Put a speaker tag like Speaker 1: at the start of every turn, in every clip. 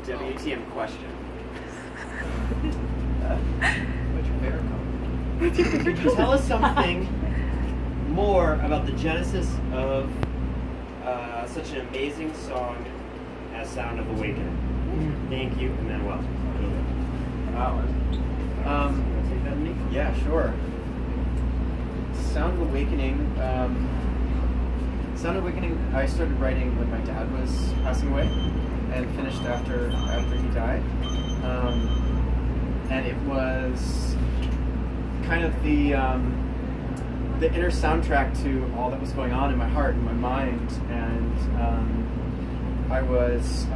Speaker 1: WTM question.
Speaker 2: What's your favorite color?
Speaker 1: Could you tell us something more about the genesis of such an amazing song as Sound of Awakening? Thank you, Emmanuel.
Speaker 2: Wow.
Speaker 1: Take that, Nick?
Speaker 2: Yeah, sure. Sound of Awakening. Sound of Awakening. I started writing when my dad was passing away, and finished after he died. And it was kind of the inner soundtrack to all that was going on in my heart and my mind. And I was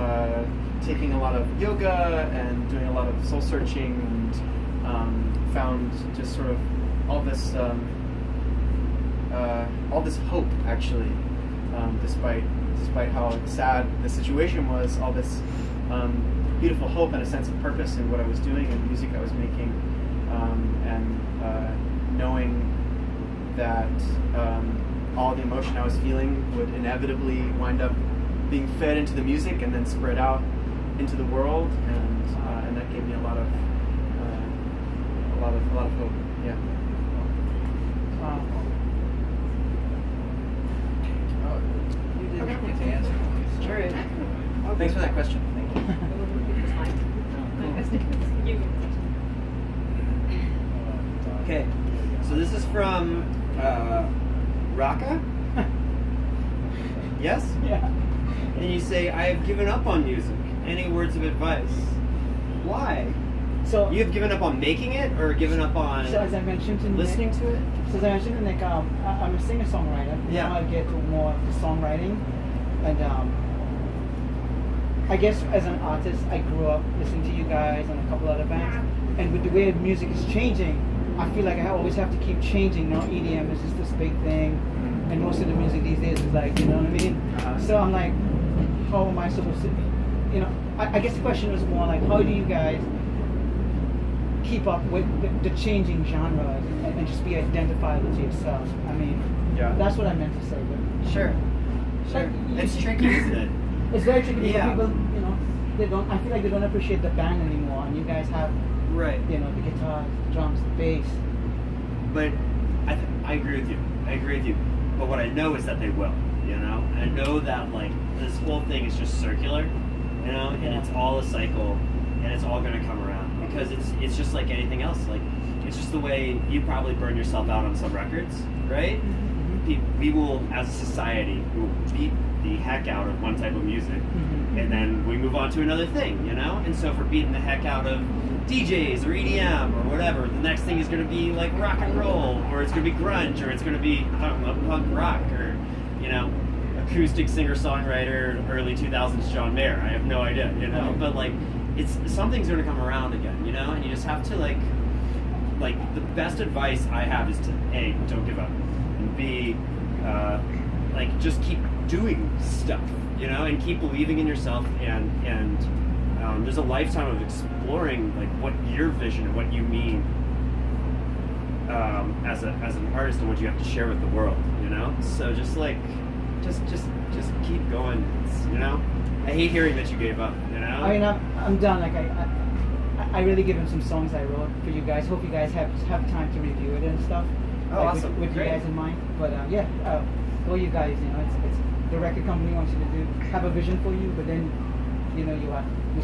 Speaker 2: taking a lot of yoga and doing a lot of soul searching, and found just sort of all this hope, actually, despite how sad the situation was. All this beautiful hope and a sense of purpose in what I was doing and the music I was making, and knowing that all the emotion I was feeling would inevitably wind up being fed into the music and then spread out into the world, and that gave me a lot of hope. Yeah.
Speaker 3: You didn't get to answer.
Speaker 2: Sure. Thanks for that question. Thank you.
Speaker 1: Okay, so this is from Raka? Yes?
Speaker 3: Yeah.
Speaker 1: And you say, I have given up on music. Any words of advice? Why?
Speaker 3: So
Speaker 1: You have given up on making it, or given up on
Speaker 3: So as I mentioned to
Speaker 1: listening to it?
Speaker 3: So as I mentioned to Nick, I'm a singer-songwriter.
Speaker 1: Yeah.
Speaker 3: Now I get to more of the songwriting, and I guess as an artist, I grew up listening to you guys and a couple other bands, and with the way music is changing, I feel like I always have to keep changing. Now EDM is just this big thing, and most of the music these days is like, you know what I mean? So I'm like, how am I supposed to, you know? I guess the question is more like, how do you guys keep up with the changing genres and just be identifiable to yourself? I mean,
Speaker 2: Yeah.
Speaker 3: that's what I meant to say. But
Speaker 1: Sure. Sure. It's tricky, isn't it?
Speaker 3: it's very tricky because
Speaker 1: Yeah.
Speaker 3: people, you know, they don't. I feel like they don't appreciate the band anymore, and you guys have,
Speaker 1: Right.
Speaker 3: you know, the guitar, the drums, the bass.
Speaker 1: But I agree with you. I agree with you. But what I know is that they will, you know? I know that, like, this whole thing is just circular, you know? And
Speaker 3: Yeah.
Speaker 1: it's all a cycle, and it's all going to come around. Because it's just like anything else. Like, it's just the way you probably burn yourself out on some records, right? We will, as a society, we will beat the heck out of one type of music, and then we move on to another thing, you know? And so if we're beating the heck out of DJs or EDM or whatever, the next thing is going to be like rock and roll, or it's going to be grunge, or it's going to be punk rock, or, you know, acoustic singer-songwriter, early 2000s John Mayer. I have no idea, you know? But like, something's going to come around again, you know? And you just have to like the best advice I have is to A, don't give up, and B, like, just keep doing stuff, you know, and keep believing in yourself, and there's a lifetime of exploring like what your vision and what you mean as an artist and what you have to share with the world, you know. So just keep going. You know, I hate hearing that you gave up. You know.
Speaker 3: I mean, I'm done. Like I really give him some songs I wrote for you guys. Hope you guys have time to review it and stuff.
Speaker 1: Oh,
Speaker 3: like,
Speaker 1: awesome!
Speaker 3: With you guys in mind. But yeah, all you guys, you know, it's the record company wants you to have a vision for you, but then, you know, you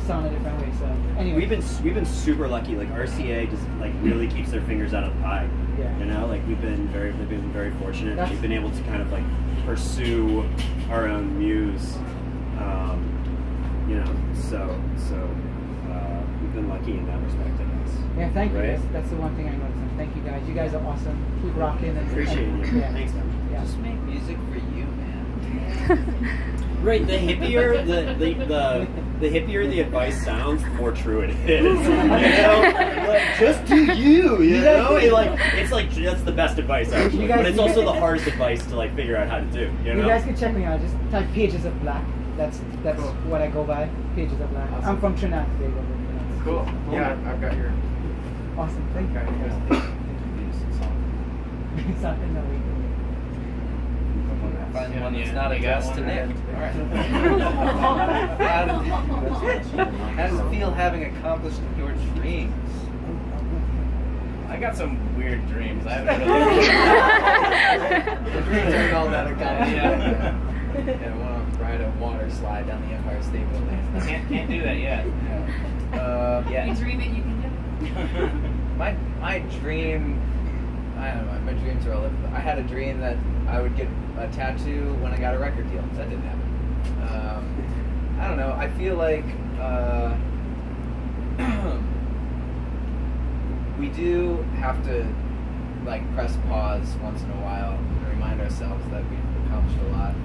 Speaker 3: sound a different way. So anyway,
Speaker 1: we've been super lucky. Like RCA just like really keeps their fingers out of the pie.
Speaker 3: Yeah.
Speaker 1: You know, like they've been very fortunate. We've been able to kind of like pursue our own muse. You know, so we've been lucky in that respect, I guess.
Speaker 3: yeah, thank you.
Speaker 1: Right?
Speaker 3: That's the one thing I noticed. Thank you guys. You guys are awesome. Keep rocking. And
Speaker 1: Appreciate you.
Speaker 3: Yeah.
Speaker 1: Thanks, man.
Speaker 3: Yeah.
Speaker 2: Just make music for you, man.
Speaker 1: Right, the hippier the hippier the advice sounds, the more true it is. You know, like, just do you know. It's like that's the best advice actually, but it's also the hardest advice to like figure out how to do. You know,
Speaker 3: you guys can check me out. Just type Pages of Black. That's cool. What I go by. Pages of Black.
Speaker 2: Awesome.
Speaker 3: I'm from Trinidad and Tobago. You know,
Speaker 2: Cool.
Speaker 3: so-
Speaker 2: Yeah, I've got your.
Speaker 3: Awesome. Thank you.
Speaker 2: Got your guys' song.
Speaker 3: Something that we can.
Speaker 2: Come on that.
Speaker 4: find one that's not addressed to Nick. All right. How does it feel having accomplished your dreams?
Speaker 5: I got some weird dreams. I haven't really.
Speaker 4: Doing all that accomplished.
Speaker 5: Yeah.
Speaker 4: Yeah, I want to ride a water slide down the Empire State Building.
Speaker 5: Can't do that yet.
Speaker 4: Yeah.
Speaker 6: You dream it, you can do it.
Speaker 4: My dream, I don't know, my dreams are all over. I had a dream that I would get a tattoo when I got a record deal. That didn't happen. I don't know, I feel like we do have to like press pause once in a while and remind ourselves that we've accomplished a lot.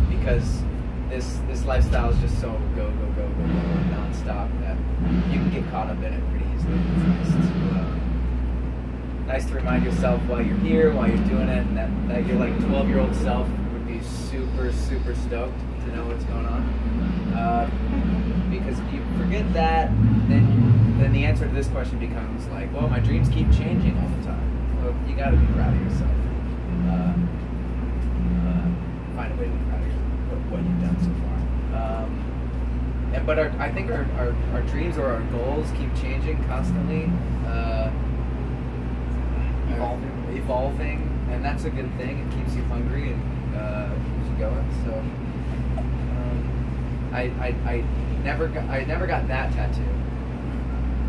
Speaker 4: Because this lifestyle is just so go nonstop that you can get caught up in it pretty easily. It's nice to remind yourself while you're here, while you're doing it, and that your like 12-year-old self would be super stoked to know what's going on. Because if you forget that, then the answer to this question becomes like, well, my dreams keep changing all the time. Well, you got to be proud of yourself. Find a way to be proud of what you've done so far. But I think our dreams or our goals keep changing constantly, evolving, and that's a good thing. It keeps you hungry and keeps you going. So I never got that tattoo.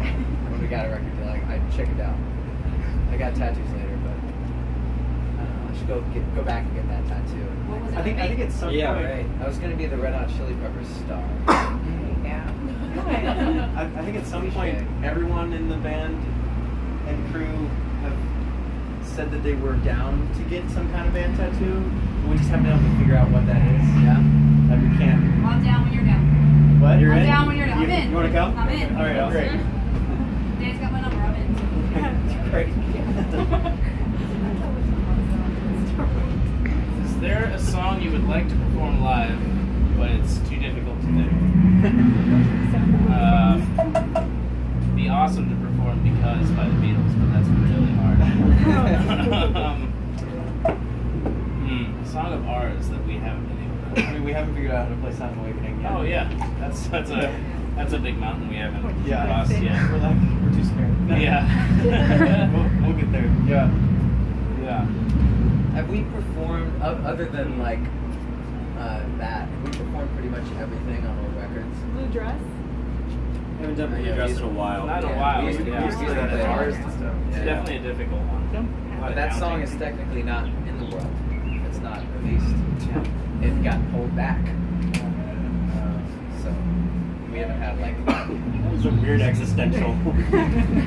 Speaker 4: When we got a record deal, I chickened out. I got tattoos later, but I don't know. I should go back and get that tattoo.
Speaker 6: What was it?
Speaker 2: I think at some
Speaker 1: Yeah,
Speaker 2: point,
Speaker 1: right.
Speaker 4: I was gonna be the Red Hot Chili Peppers star.
Speaker 2: I think at some point everyone in the band and crew have said that they were down to get some kind of band tattoo. We just haven't been able to figure out what that is.
Speaker 4: Yeah.
Speaker 2: Like we can't.
Speaker 6: I'm down when you're down.
Speaker 2: What? You're
Speaker 6: I'm
Speaker 2: in?
Speaker 6: down when you're down. I'm in.
Speaker 2: You want to come?
Speaker 6: I'm in.
Speaker 2: All right. Great.
Speaker 6: Dave's got my number. I'm in.
Speaker 2: Great.
Speaker 5: Is there a song you would like to perform live, but it's too difficult to do? Be awesome to perform Because by the Beatles, but that's really hard. A song of ours that we haven't been able to.
Speaker 2: I mean, we haven't figured out how to play Sound Awakening yet.
Speaker 5: Oh yeah, that's a big mountain we haven't crossed yet.
Speaker 2: We're too scared.
Speaker 5: Yeah.
Speaker 2: we'll get there. Yeah.
Speaker 5: Yeah.
Speaker 4: Have we performed other than like that? Have we performed pretty much everything on old records?
Speaker 7: Blue dress.
Speaker 1: Haven't done Blue Dress in a while.
Speaker 5: Not in a while.
Speaker 4: We used to
Speaker 5: Yeah.
Speaker 4: play that at ours and stuff.
Speaker 5: It's definitely a difficult one.
Speaker 4: But that song is technically not in the world. It's not released. It got pulled back. So we haven't had like.
Speaker 1: That was a weird existential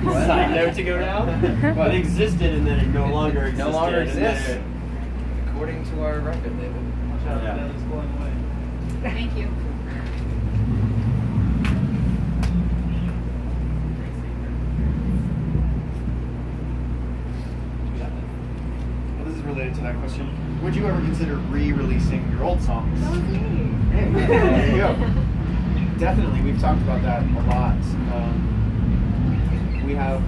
Speaker 1: side note to go down. Well, it existed and then it no longer existed.
Speaker 4: No longer
Speaker 1: and then
Speaker 4: exists. According to our record label.
Speaker 1: Yeah.
Speaker 6: Thank you.
Speaker 2: Well, this is related to that question. Would you ever consider re-releasing your old songs? Hey, there you go. Definitely, we've talked about that a lot. We have,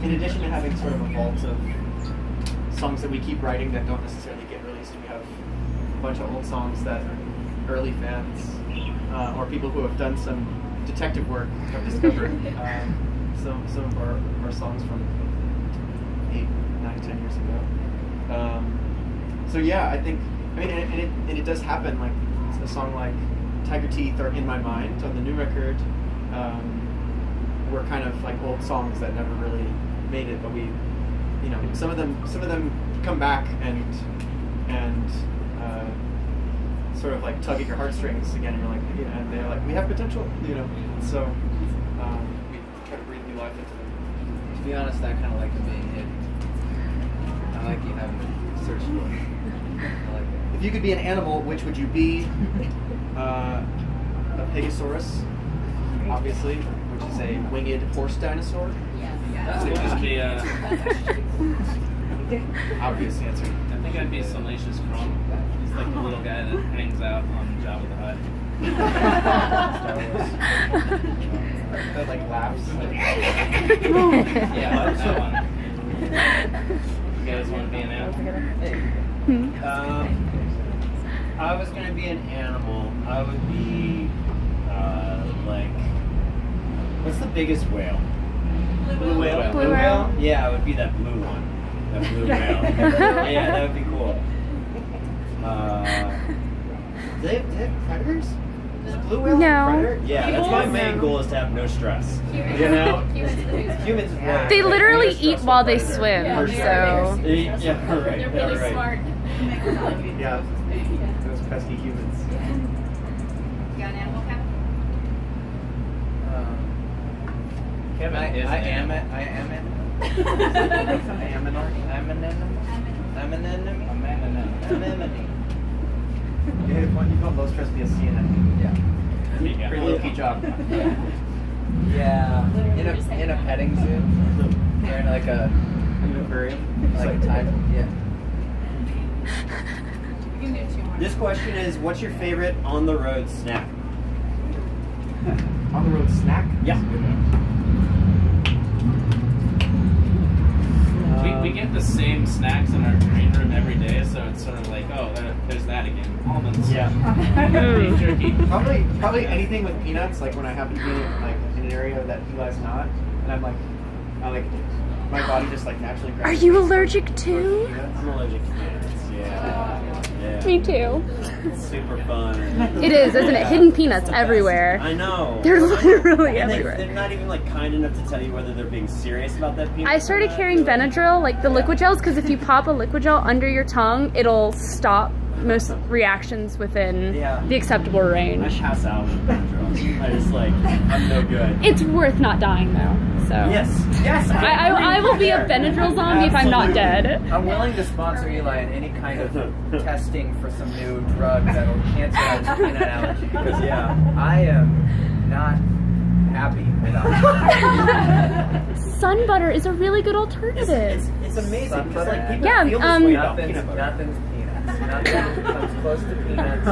Speaker 2: in addition to having sort of a vault of songs that we keep writing that don't necessarily get released, we have a bunch of old songs that early fans or people who have done some detective work have discovered. Some of our songs from 8, 9, 10 years ago. So yeah, I think, and it does happen. Like a song like Tiger Teeth or In My Mind on the new record were kind of like old songs that never really made it, but we, some of them come back and sort of like tug at your heartstrings again, and you're like, yeah, and they're like, we have potential, so we try to breathe new life into them.
Speaker 4: To be honest, I kind of like them being hidden. I like you having to search for it. I like it.
Speaker 2: If you could be an animal, which would you be? A Pegasaurus, obviously, which is a winged horse dinosaur.
Speaker 5: That would just be
Speaker 2: Obvious answer.
Speaker 5: I think I'd be Salacious Crumb. He's like the little guy that hangs out on Jabba the Hutt.
Speaker 2: That like laughs.
Speaker 5: Yeah, that one. You guys want to be an animal?
Speaker 1: I was gonna be an animal. I would be like, what's the biggest whale?
Speaker 6: Blue whale.
Speaker 7: Blue whale?
Speaker 1: Yeah, it would be that blue one. That blue whale. Yeah, that would be cool. Do they have predators? Is a blue whale
Speaker 7: No.
Speaker 1: a predator? Yeah, that's my main goal, is to have no stress. You know? Humans right.
Speaker 7: They literally
Speaker 1: Humans
Speaker 7: eat
Speaker 1: stress
Speaker 7: while
Speaker 1: the
Speaker 7: they
Speaker 1: predator.
Speaker 7: swim,
Speaker 6: Yeah,
Speaker 7: so.
Speaker 1: Yeah, right.
Speaker 6: They're really
Speaker 1: right.
Speaker 6: smart.
Speaker 2: Yeah, those pesky humans.
Speaker 6: You got an animal, Kevin?
Speaker 5: Kevin is
Speaker 4: I
Speaker 5: an
Speaker 4: am
Speaker 5: animal.
Speaker 4: it. I am it.
Speaker 2: I am an art.
Speaker 4: I'm an enemy. I'm an enemy.
Speaker 5: A man and
Speaker 4: I'm an enemy.
Speaker 2: You want low stress be a CNN.
Speaker 4: Yeah.
Speaker 5: Yeah.
Speaker 2: Pretty low key job.
Speaker 4: Yeah. In a petting zoo. Or in like a
Speaker 2: aquarium.
Speaker 4: like a tide. Yeah.
Speaker 6: You can do 2 more.
Speaker 1: This question is, what's your favorite on the road snack?
Speaker 2: On the road snack?
Speaker 1: Yeah.
Speaker 5: We get the same snacks in our green room every day, so it's sort of like, oh, there's that again. Almonds.
Speaker 1: Yeah.
Speaker 5: Beef jerky.
Speaker 2: Probably anything with peanuts. Like when I happen to be like in an area that Eli's not, and I like my body just like naturally grabs.
Speaker 7: Are you allergic too?
Speaker 1: I'm allergic to peanuts. Yeah.
Speaker 7: Me too.
Speaker 1: It's super fun.
Speaker 7: It is, isn't it? Hidden peanuts everywhere.
Speaker 1: I know.
Speaker 7: They're literally
Speaker 1: And
Speaker 7: everywhere.
Speaker 1: they're not even like kind enough to tell you whether they're being serious about that peanut.
Speaker 7: I started carrying Benadryl, like the liquid gels, because if you pop a liquid gel under your tongue, it'll stop most reactions within the acceptable
Speaker 1: I
Speaker 7: range.
Speaker 1: pass out with Benadryl. I just like, I'm no good.
Speaker 7: It's worth not dying though, so.
Speaker 1: Yes.
Speaker 7: I will be a Benadryl zombie if I'm not dead.
Speaker 4: I'm willing to sponsor Eli in any kind of testing for some new drug that'll cancel out his peanut allergy. Because I am not happy without it.
Speaker 7: Sun butter is a really good alternative.
Speaker 1: It's amazing.
Speaker 4: Sun
Speaker 1: Because like
Speaker 4: butter.
Speaker 1: people
Speaker 7: Yeah,
Speaker 1: feel this way about
Speaker 4: Nothing's
Speaker 1: peanut butter.
Speaker 4: peanuts. Nothing comes close to peanuts.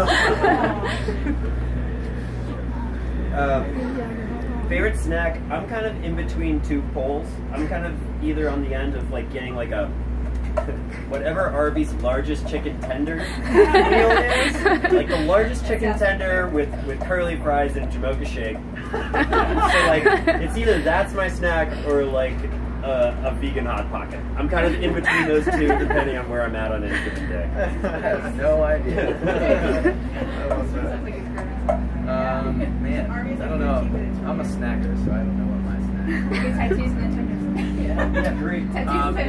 Speaker 1: Favorite snack? I'm kind of in between two poles. I'm kind of either on the end of like getting like a whatever Arby's largest chicken tender meal is, like the largest chicken tender with curly fries and Jamocha shake. So like it's either that's my snack or like a vegan hot pocket. I'm kind of in between those two depending on where I'm at on any given day.
Speaker 4: I have no idea. Man, I don't know. I'm a snacker, so I don't know what my snack is.
Speaker 6: Tattoos and tenders.
Speaker 1: Yeah, great.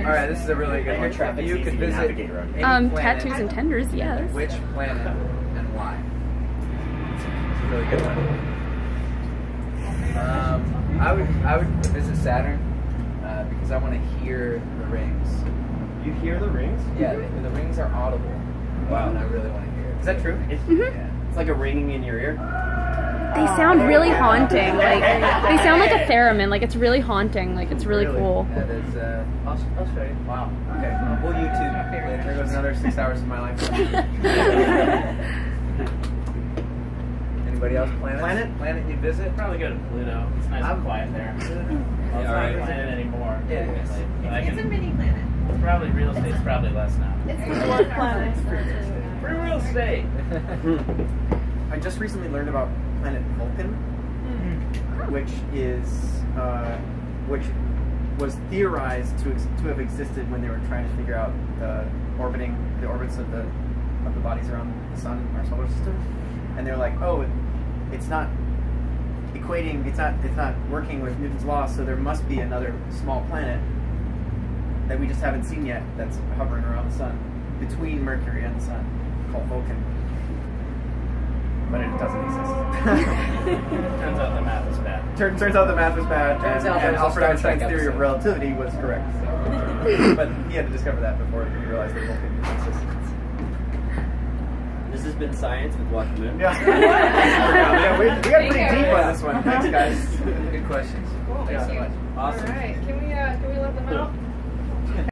Speaker 4: Alright, this is a really good one.
Speaker 1: Traffic's
Speaker 4: You could
Speaker 1: easy to
Speaker 4: visit
Speaker 1: navigate around.
Speaker 4: any planet,
Speaker 7: Tattoos and tenders, yes.
Speaker 4: which planet and why? It's a really good one. I would visit Saturn because I want to hear the rings.
Speaker 2: You hear the rings?
Speaker 4: Yeah, the rings are audible. Wow, and I really want to hear it.
Speaker 2: Is that true?
Speaker 1: It's like a ringing in your ear.
Speaker 7: They sound really haunting. Like they sound like a theremin. Like it's really haunting. Like it's really cool.
Speaker 4: That is, I'll show you. Wow. Okay. We'll YouTube. There goes another 6 hours of my life. Anybody else? Planet you visit?
Speaker 5: Probably go to Pluto. It's nice and quiet there. Well, it's not a planet anymore.
Speaker 4: Yeah, it is.
Speaker 6: It's a mini planet.
Speaker 5: Probably real estate's probably less now.
Speaker 6: It's the one planet.
Speaker 5: Free real estate.
Speaker 2: I just recently learned about planet Vulcan, which was theorized to have existed when they were trying to figure out the orbits of the bodies around the sun, our solar system, and they're like, oh, it's not equating, it's not working with Newton's law, so there must be another small planet that we just haven't seen yet that's hovering around the sun between Mercury and the sun, called Vulcan. But it doesn't exist.
Speaker 5: Turns out the math is bad.
Speaker 2: Turns out the math was bad,
Speaker 4: Turns out
Speaker 2: and
Speaker 4: there's a
Speaker 2: Albert
Speaker 4: Star
Speaker 2: Einstein's
Speaker 4: Trek
Speaker 2: theory of
Speaker 4: episode.
Speaker 2: relativity was correct. So. But he had to discover that before he realized that Vulcan existed.
Speaker 1: This has been Science with Walk the Moon.
Speaker 2: Yeah, we got pretty deep on this one. Thanks, guys.
Speaker 4: Good questions.
Speaker 6: Cool.
Speaker 4: Thanks so
Speaker 6: Thank you.
Speaker 4: much.
Speaker 6: All right. Can we let them out?